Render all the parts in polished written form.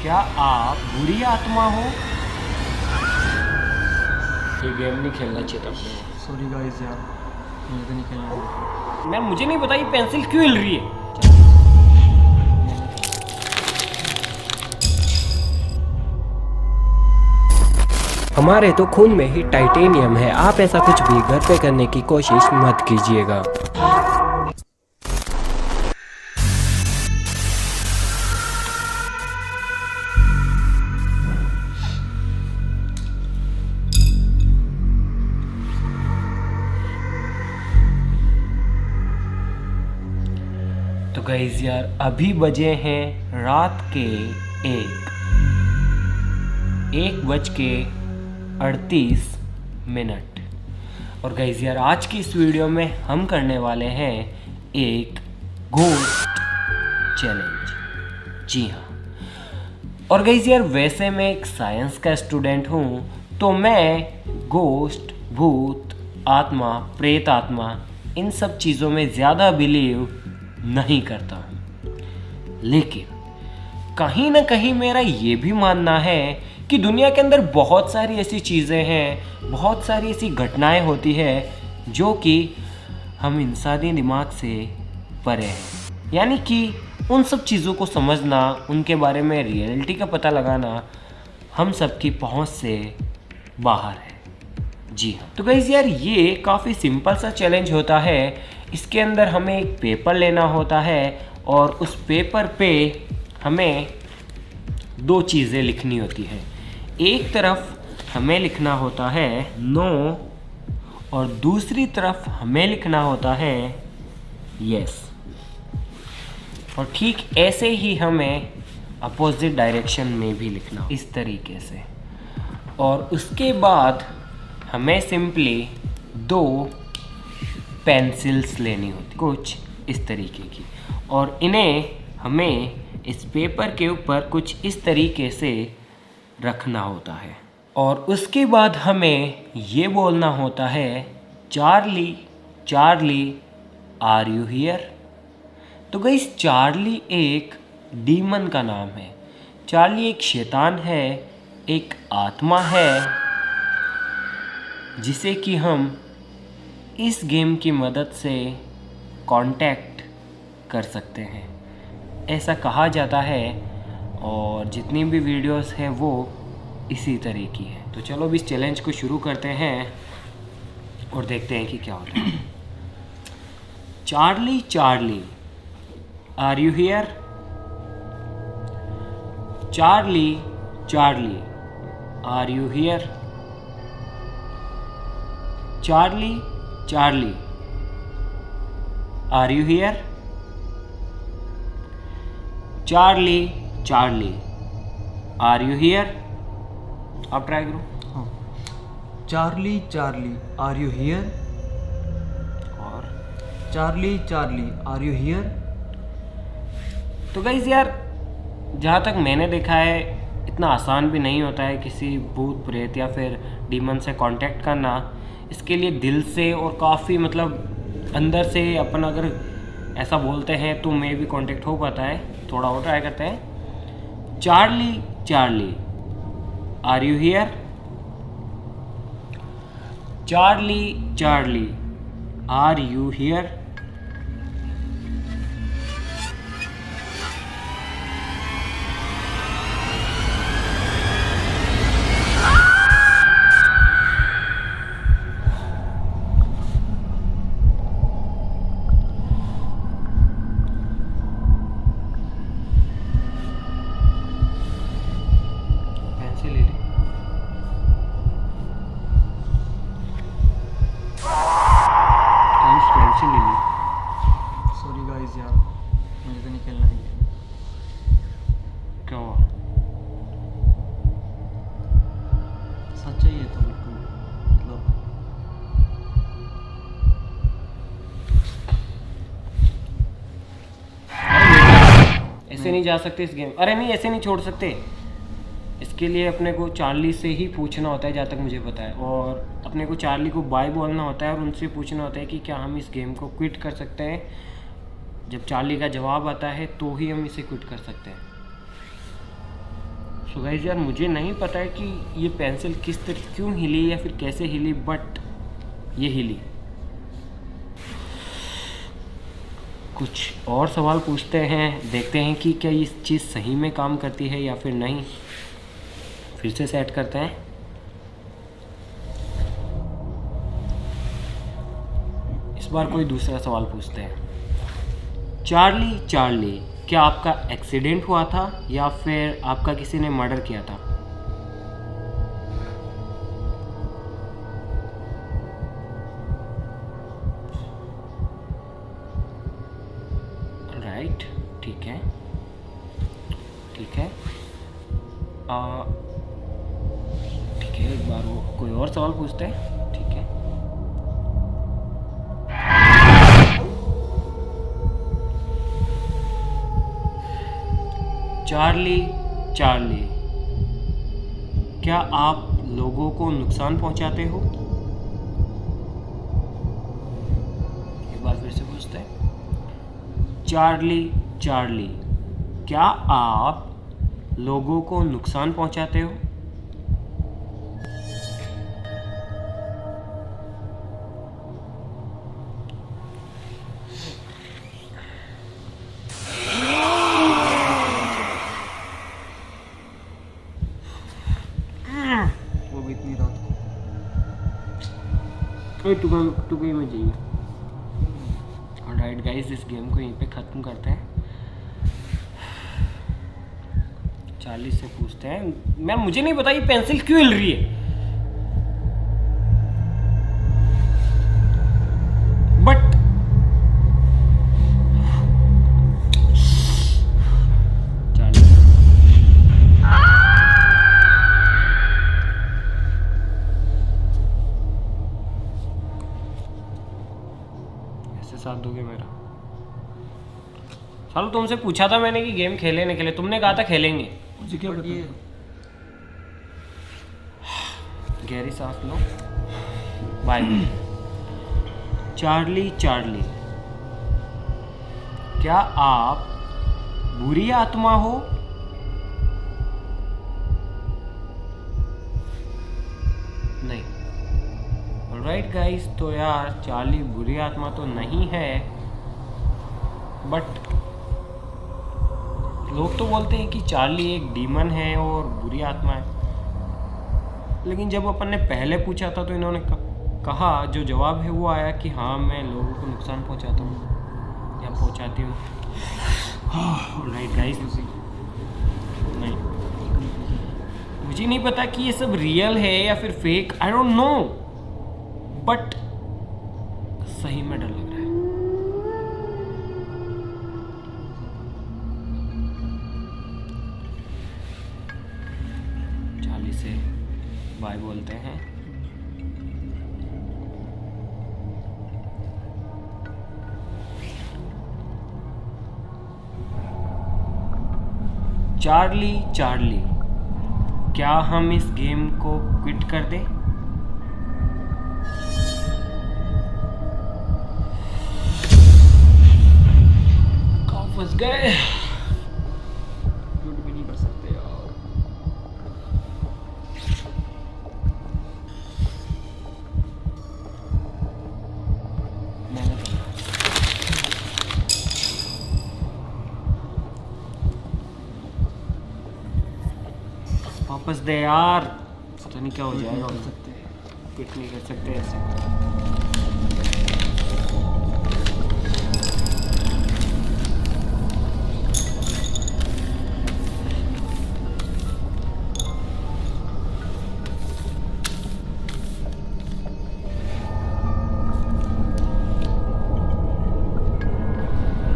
क्या आप बुरी आत्मा हो? ये गेम नहीं खेलना चाहिए था अपने। सॉरी गाइस यार, मुझे तो नहीं खेलना। मुझे नहीं पता ये पेंसिल क्यों हिल रही है। हमारे तो खून में ही टाइटेनियम है। आप ऐसा कुछ भी घर पे करने की कोशिश मत कीजिएगा। तो गाइस यार, अभी बजे हैं रात के 1:38। और गाइस यार, आज की इस वीडियो में हम करने वाले हैं एक घोस्ट चैलेंज। जी हाँ। और गाइस यार, वैसे मैं एक साइंस का स्टूडेंट हूँ, तो मैं घोस्ट, भूत, आत्मा, प्रेत आत्मा, इन सब चीज़ों में ज़्यादा बिलीव नहीं करता हूँ। लेकिन कहीं ना कहीं मेरा ये भी मानना है कि दुनिया के अंदर बहुत सारी ऐसी चीज़ें हैं, बहुत सारी ऐसी घटनाएं होती है जो कि हम इंसानी दिमाग से परे हैं। यानी कि उन सब चीज़ों को समझना, उनके बारे में रियलिटी का पता लगाना हम सबकी पहुंच से बाहर है। जी हाँ। तो गाइस यार, ये काफ़ी सिंपल सा चैलेंज होता है। इसके अंदर हमें एक पेपर लेना होता है और उस पेपर पे हमें दो चीज़ें लिखनी होती हैं। एक तरफ हमें लिखना होता है नो और दूसरी तरफ हमें लिखना होता है यस। और ठीक ऐसे ही हमें अपोजिट डायरेक्शन में भी लिखना, इस तरीके से। और उसके बाद हमें सिंपली दो पेंसिल्स लेनी होती, कुछ इस तरीके की, और इन्हें हमें इस पेपर के ऊपर कुछ इस तरीके से रखना होता है। और उसके बाद हमें ये बोलना होता है Charlie, Charlie, are you here. तो गाइस, चार्ली एक डीमन का नाम है। चार्ली एक शैतान है, एक आत्मा है, जिसे कि हम इस गेम की मदद से कांटेक्ट कर सकते हैं, ऐसा कहा जाता है। और जितनी भी वीडियोस हैं वो इसी तरह की है। तो चलो अब इस चैलेंज को शुरू करते हैं और देखते हैं कि क्या होता है। Charlie, Charlie, are you here. Charlie, Charlie, are you here. Charlie, Charlie, are you here. Charlie, Charlie, are you here. आप ट्राई करो। Charlie, Charlie, are you here. और Charlie, Charlie, are you here. तो guys यार, जहाँ तक मैंने देखा है, इतना आसान भी नहीं होता है किसी भूत, प्रेत या फिर डीमन से कांटेक्ट करना। इसके लिए दिल से और काफ़ी मतलब अंदर से अपन अगर ऐसा बोलते हैं तो मे भी कांटेक्ट हो पाता है। थोड़ा और ट्राई करते हैं। Charlie, Charlie, are you here. Charlie, Charlie, are you here. Pencil ले ली। पेंसिल ले ली। सॉरी गाइस यार, मुझे तो नहीं खेलना है। क्या हुआ? सच है ये तो बिल्कुल, मतलब ऐसे नहीं जा सकते इस गेम। अरे नहीं, ऐसे नहीं छोड़ सकते। इसके लिए अपने को चार्ली से ही पूछना होता है, जहाँ तक मुझे पता है। और अपने को चार्ली को बाय बोलना होता है और उनसे पूछना होता है कि क्या हम इस गेम को क्विट कर सकते हैं। जब चार्ली का जवाब आता है तो ही हम इसे क्विट कर सकते हैं। सो गाइस यार मुझे नहीं पता है कि ये पेंसिल किस तरह क्यों हिली या फिर कैसे हिली, बट ये हिली। कुछ और सवाल पूछते हैं, देखते हैं कि क्या ये चीज़ सही में काम करती है या फिर नहीं। फिर से सेट करते हैं। इस बार कोई दूसरा सवाल पूछते हैं। चार्ली चार्ली, क्या आपका एक्सीडेंट हुआ था या फिर आपका किसी ने मर्डर किया था? राइट, ठीक है ठीक है ठीक है। एक बार वो कोई और सवाल पूछते हैं, ठीक है। चार्ली चार्ली, क्या आप लोगों को नुकसान पहुंचाते हो? एक बार फिर से पूछते हैं। चार्ली चार्ली, क्या आप लोगों को नुकसान पहुंचाते हो? वो भी इतनी रात को। टुकड़ी में चाहिए। ऑलराइट गाइस, इस गेम को यहीं पे ख़त्म करते हैं। 40 से पूछते हैं। मैं मुझे नहीं पता ये पेंसिल क्यों हिल रही है, बट ऐसे साथ दोगे मेरा? चलो, तुमसे पूछा था मैंने कि गेम खेले नहीं खेले, तुमने कहा था खेलेंगे। मुझे क्या पता है? गहरी सांस लो। बाय। चार्ली चार्ली, क्या आप बुरी आत्मा हो? नहीं। ऑलराइट गाइस, तो यार चार्ली बुरी आत्मा तो नहीं है, बट लोग तो बोलते हैं कि चार्ली एक डीमन है और बुरी आत्मा है। लेकिन जब अपन ने पहले पूछा था तो इन्होंने कहा, जो जवाब है वो आया कि हाँ मैं लोगों को नुकसान पहुंचाता हूँ या पहुंचाती हूँ। राइट गाइस, नहीं, मुझे नहीं पता कि ये सब रियल है या फिर fake, I don't know, but सही में डर लग रहा है। चार्ली से बाय बोलते हैं। चार्ली चार्ली, क्या हम इस गेम को क्विट कर दें? कहाँ फंस गए? क्विट भी नहीं कर सकते यार। वापस दे यार, पता नहीं क्या हो क्विट नहीं जाएगा। कर सकते। क्विट नहीं कर सकते ऐसे।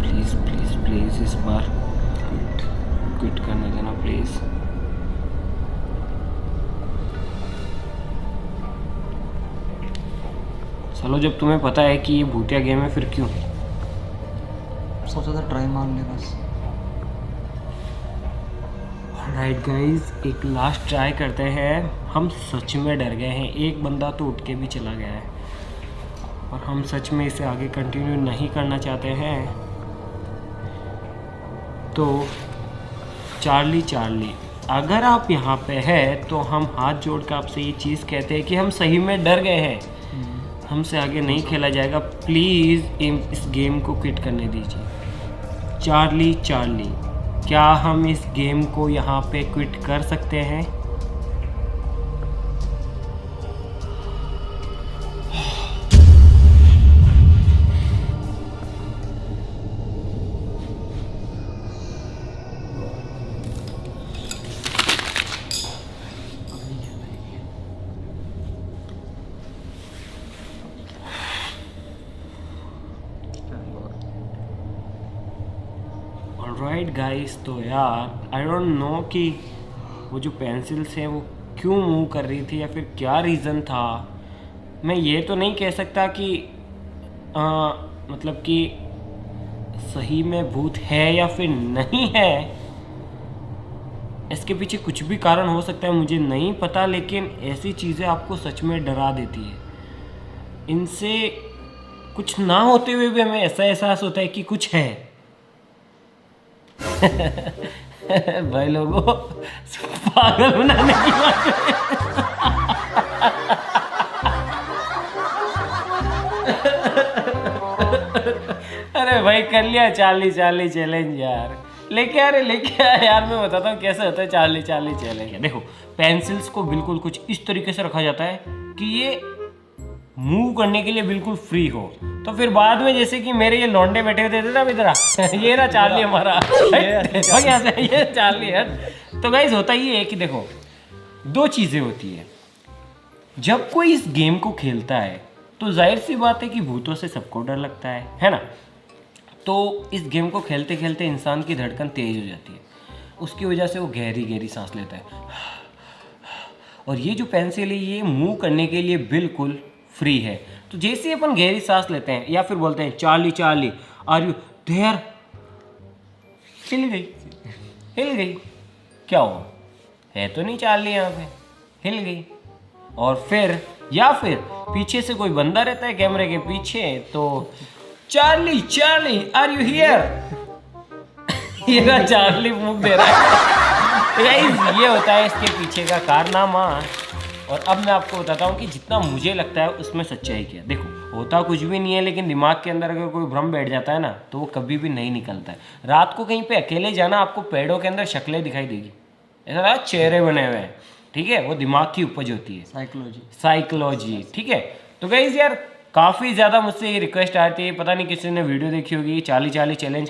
प्लीज प्लीज प्लीज इस बार क्विट करने देना प्लीज। चलो, जब तुम्हें पता है कि ये भूतिया गेम है, फिर क्यों? सोचा था ट्राई मार ले बस। राइट गाइस, एक लास्ट ट्राई करते हैं। हम सच में डर गए हैं, एक बंदा तो उठ के भी चला गया है और हम सच में इसे आगे कंटिन्यू नहीं करना चाहते हैं। तो चार्ली चार्ली, अगर आप यहाँ पे हैं तो हम हाथ जोड़ कर आपसे ये चीज़ कहते हैं कि हम सही में डर गए हैं, हमसे आगे नहीं खेला जाएगा। प्लीज़ इस गेम को क्विट करने दीजिए। चार्ली चार्ली, क्या हम इस गेम को यहाँ पे क्विट कर सकते हैं? ऑलराइट गाइस, तो यार आई डोंट नो कि वो जो पेंसिल्स हैं वो क्यों मूव कर रही थी या फिर क्या रीज़न था। मैं ये तो नहीं कह सकता कि मतलब कि सही में भूत है या फिर नहीं है। इसके पीछे कुछ भी कारण हो सकता है, मुझे नहीं पता, लेकिन ऐसी चीज़ें आपको सच में डरा देती है। इनसे कुछ ना होते हुए भी हमें ऐसा एहसास होता है कि कुछ है। भाई लोगों, पागल बनाने की बात अरे भाई कर लिया चार्ली चार्ली चैलेंज यार। लेके आ यार, मैं बताता हूँ कैसे होता है चार्ली चार्ली चैलेंज। देखो, पेंसिल्स को बिल्कुल कुछ इस तरीके से रखा जाता है कि ये मूव करने के लिए बिल्कुल फ्री हो। तो फिर बाद में जैसे कि मेरे ये लौंडे बैठे हुए थे ना इधर ये ना चार्ली हमारा यहाँ से ये चार्ली है। तो गाइस होता ये है कि देखो, दो चीज़ें होती है। जब कोई इस गेम को खेलता है तो जाहिर सी बात है कि भूतों से सबको डर लगता है ना। तो इस गेम को खेलते खेलते इंसान की धड़कन तेज हो जाती है, उसकी वजह से वो गहरी गहरी सांस लेता है। और ये जो पेंसिल है ये मूव करने के लिए बिल्कुल फ्री है। तो जैसे अपन गहरी सांस लेते हैं या फिर बोलते हैं Charlie Charlie are you there, हिल गई। क्या हुआ, है तो नहीं चार्ली यहाँ पे, हिल गई। और फिर या फिर पीछे से कोई बंदा रहता है कैमरे के पीछे, तो Charlie Charlie are you here, ये ना चार्ली फूंक दे रहा है। गाइस ये होता है इसके पीछे का कारनामा। और अब मैं आपको बताता हूँ कि जितना मुझे लगता है उसमें सच्चाई क्या है। देखो, होता कुछ भी नहीं है, लेकिन दिमाग के अंदर अगर कोई भ्रम बैठ जाता है ना तो वो कभी भी नहीं निकलता है। रात को कहीं पे अकेले जाना, आपको पेड़ों के अंदर शक्लें दिखाई देगी, ऐसा ना चेहरे बने हुए हैं, ठीक है, वो दिमाग की उपज होती है, साइकोलॉजी, ठीक है। तो गाइस यार काफ़ी ज़्यादा मुझसे ये रिक्वेस्ट आती है, पता नहीं किसी ने वीडियो देखी होगी, चार्ली चार्ली चैलेंज